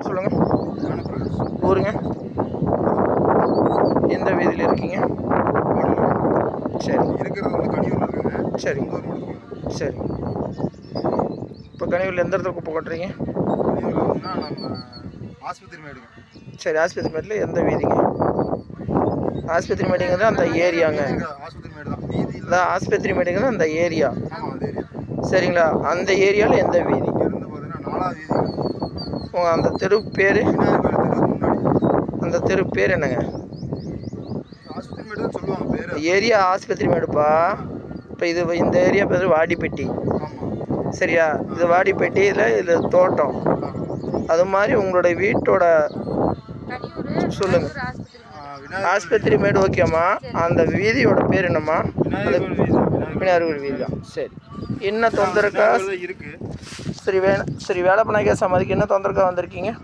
பேர் சொல்லுங்கள். ஊருங்க? எந்த வீதியில் இருக்கீங்க? சரி சரி சரி. இப்போ கனியூரில் எந்த இடத்துல குப்பை கொட்டுறீங்க? ஆஸ்பத்திரி மேடுங்க. சரி, ஆஸ்பத்திரி மேட்டில் எந்த வீதிங்க? ஆஸ்பத்திரி மேடுங்கிறது அந்த ஏரியாங்க. ஆஸ்பத்திரி மேடு தான் வீதி. அதான் ஆஸ்பத்திரி மேடுங்கிறது அந்த ஏரியா. ஆமாம், அந்த ஏரியா. சரிங்களா? அந்த ஏரியாவில் எந்த வீதி? இருந்து பார்த்தீங்கன்னா 4வது வீதி. அந்த தெரு பேர்? விநாயகர் கோயில் தெருக்கு முன்னாடி. அந்த தெரு பேர் என்னங்க? ஆஸ்பத்திரி மேடு தான் சொல்லுவாங்க பேர். ஏரியா ஆஸ்பத்திரி மேடுப்பா. இப்போ இந்த ஏரியா பேர் வாடிப்பட்டி. ஆமாம். சரியா? இது வாடிப்பட்டியில் இது தோட்டம். அது மாதிரி உங்களோட வீட்டோட சொல்லுங்கள். ஆஸ்பத்திரி மேடு ஓகேம்மா. அந்த வீதியோட பேர் என்னம்மா? விநாயகர் கோயில் வீதி தான். சரி. என்ன தொந்தரக்கா? இருக்குது. சரி வேலை பண்ணாக்கா சமாதிக்கு என்ன தொந்தரக்கா வந்திருக்கீங்க?